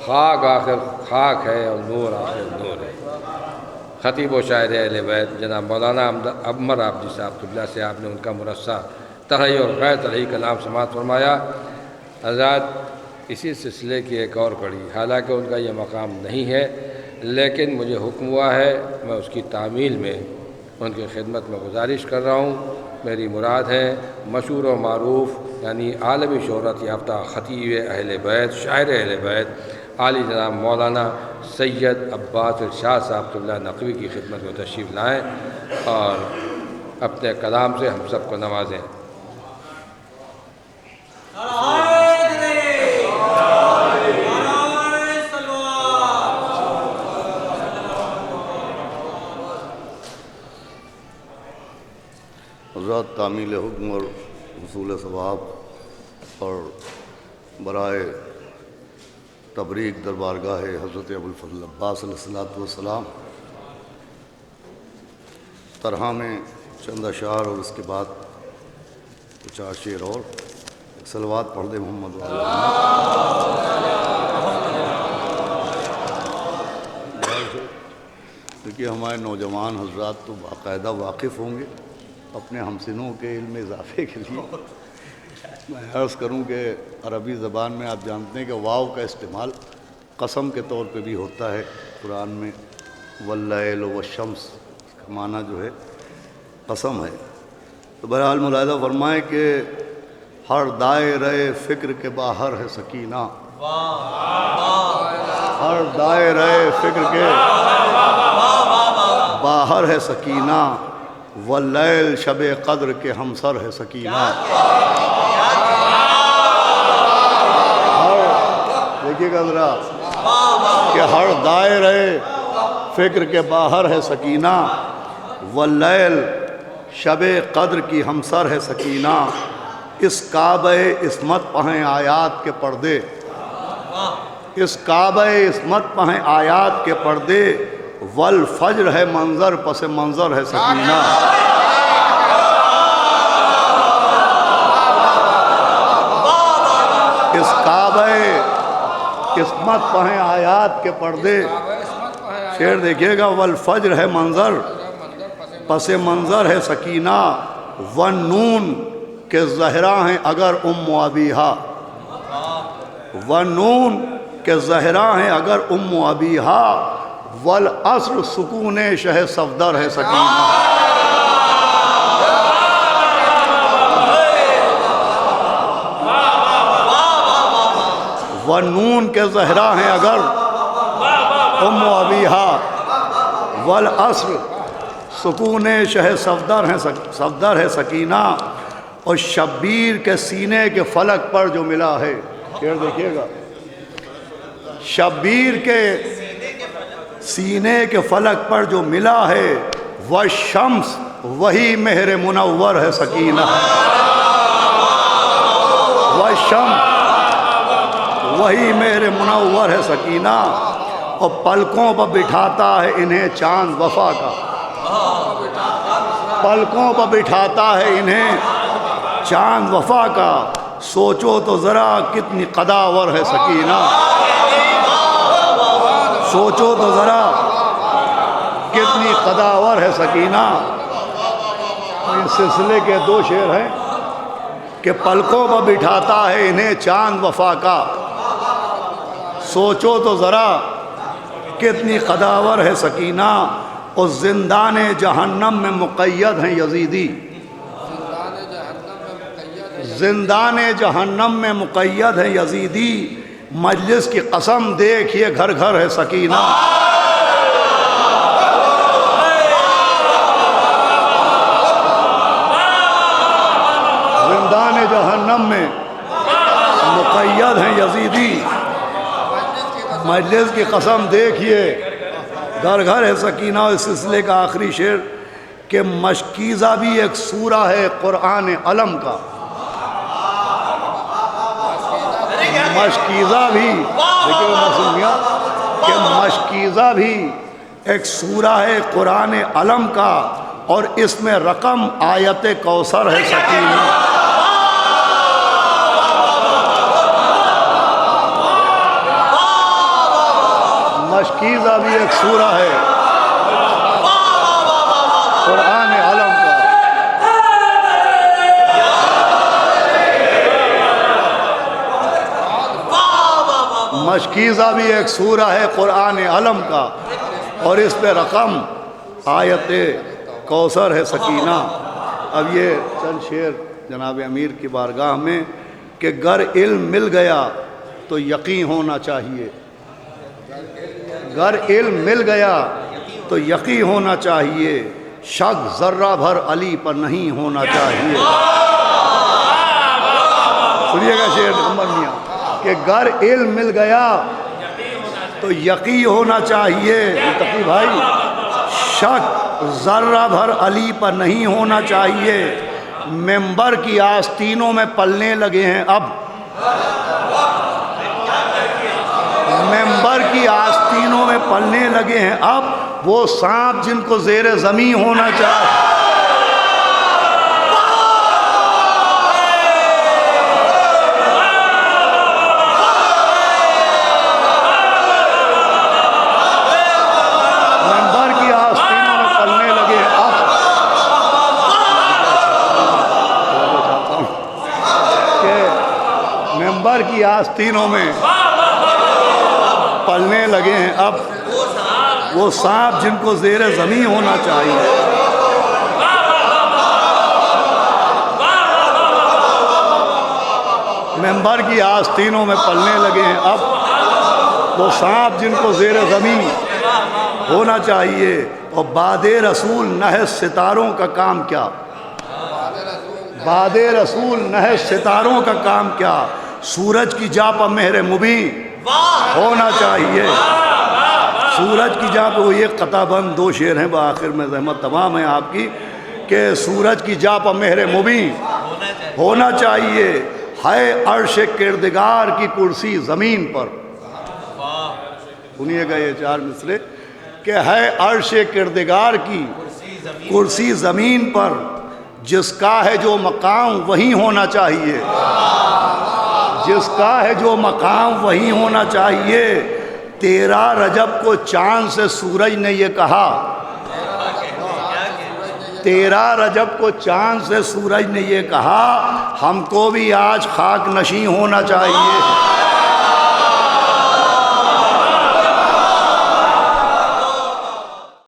خاک آخر خاک ہے اور نور آخر نور ہے۔ خطیب و شاعر اہل بیت جناب مولانا عمر عابدی صاحب قبلہ سے آپ نے ان کا مرصع طرحی اور غیر طرحی کلام سماعت فرمایا۔ حضرات اسی سلسلے کی ایک اور کڑی، حالانکہ ان کا یہ مقام نہیں ہے، لیکن مجھے حکم ہوا ہے میں اس کی تعمیل میں ان کی خدمت میں گزارش کر رہا ہوں۔ میری مراد ہے مشہور و معروف یعنی عالمی شہرت یافتہ خطیب اہل بیت، شاعر اہل بیت عالی جناب مولانا سید عباس ارشاد صاحب قبلہ نقوی کی خدمت میں تشریف لائیں اور اپنے کلام سے ہم سب کو نوازیں۔ حضرات تعمیل حکم اور حصول ثواب اور برائے تبریک دربارگاہ حضرت ابوالفضل عباس علیہ الصلوۃ والسلام طرح میں چند اشعار اور اس کے بعد کچھ شعر اور صلوات پڑھ دے محمد والا۔ دیکھیے ہمارے نوجوان حضرات تو باقاعدہ واقف ہوں گے اپنے ہمسنوں کے علم اضافے کے لیے۔ میں عرض کروں کہ عربی زبان میں آپ جانتے ہیں کہ واو کا استعمال قسم کے طور پہ بھی ہوتا ہے قرآن میں، واللیل والشمس، اس کا معنی جو ہے قسم ہے۔ تو بہرحال ملاحظہ فرمائیں کہ ہر دائرۂ فکر کے باہر ہے سکینہ، ہر دائرۂ فکر کے باہر ہے سکینہ، واللیل شب قدر کے ہمسر ہے سکینہ۔ دیکھیے گا ذرا کہ ہر دائرۂ فکر کے باہر ہے سکینہ، واللیل شب قدر کی ہمسر ہے سکینہ، اس کعبہ عصمت پہیں آیات کے پردے، اس کعبہ عصمت پہیں آیات کے پردے، والفجر ہے منظر پس منظر ہے سکینہ۔ اس کعبہ عصمت پہیں آیات کے پردے، شعر دیکھیے گا، والفجر ہے منظر پس منظر ہے سکینہ، والنون کے زہرا ہیں اگر ام ابیہا، والنون کے زہرا ہیں اگر ام ابیہا، والعصر سکون شہ صفدر ہے سکینہ۔ والنون کے زہرا ہیں اگر ام ابیہا، والعصر سکون شہ صفدر ہے سکینہ، اور شبیر کے سینے کے فلک پر جو ملا ہے، شعر دیکھیے گا، شبیر کے سینے کے فلک پر جو ملا ہے، والشمس وہی مہر منور ہے سکینہ، والشمس وہی مہر منور ہے سکینہ، اور پلکوں پر بٹھاتا ہے انہیں چاند وفا کا، پلکوں پر بٹھاتا ہے انہیں چاند وفا کا، سوچو تو ذرا کتنی قداور ہے سکینہ، سوچو تو ذرا کتنی قداور ہے سکینہ۔ اس سلسلے کے دو شعر ہیں کہ پلکوں پر بٹھاتا ہے انہیں چاند وفا کا، سوچو تو ذرا کتنی قداور ہے سکینہ، اور زندان جہنم میں مقید ہیں یزیدی، زندان جہنم میں مقید ہے یزیدی، مجلس کی قسم دیکھیے گھر گھر ہے سکینہ۔ زندان جہنم میں مقید ہیں یزیدی، مجلس کی قسم دیکھیے گھر گھر ہے سکینہ۔ اس سلسلے کا آخری شعر کہ مشکیزہ بھی ایک سورہ ہے قرآن علم کا، مشکیزہ بھی، دیکھیں وہ مسلمیہ کہ مشکیزہ بھی ایک سورہ ہے قرآن علم کا، اور اس میں رقم آیت کوثر ہے سکینہ۔ مشکیزہ بھی ایک سورہ ہے قرآن علم کا. مشکیزہ بھی ایک سورہ ہے قرآن علم کا، اور اس پہ رقم آیت کوثر ہے سکینہ. اب یہ چند شعر جناب امیر کی بارگاہ میں کہ گر علم مل گیا تو یقین ہونا چاہیے، گر علم مل گیا تو یقین ہونا چاہیے، شک ذرہ بھر علی پر نہیں ہونا چاہیے. سنیے گا شعر عمر میاں کہ گر علم مل گیا تو یقین ہونا چاہیے تقی بھائی، شک ذرہ بھر علی پر نہیں ہونا چاہیے. ممبر کی آستینوں میں پلنے لگے ہیں اب، ممبر کی آستینوں میں پلنے لگے ہیں اب وہ سانپ جن کو زیر زمین ہونا چاہیے. ممبر کی آستینوں میں پلنے لگے ہیں اب، کہ ممبر کی آستینوں میں پلنے لگے ہیں اب وہ سانپ جن کو زیر زمین ہونا چاہیے. ممبر کی آستینوں میں پلنے لگے ہیں اب وہ سانپ جن کو زیر زمین ہونا چاہیے. اور باد رسول نہ ستاروں کا کام کیا، باد رسول نہ ستاروں کا کام کیا، سورج کی جا پر مہر مبین ہونا چاہیے. سورج کی جا پہ وہ یہ قطع بند دو شعر ہیں بآخر میں زحمت تمام ہے آپ کی کہ سورج کی جا پر مہر مبین ہونا چاہیے. ہے عرش کردگار کی کرسی زمین پر، سنیے گا یہ چار مصرے کہ ہے عرش کردگار کی کرسی زمین پر، جس کا ہے جو مقام وہیں ہونا چاہیے، جس کا ہے جو مقام وہیں ہونا چاہیے. 13 رجب کو چاند سے سورج نے یہ کہا، 13 رجب کو چاند سے سورج نے یہ کہا ہم کو بھی آج خاک نشیں ہونا چاہیے.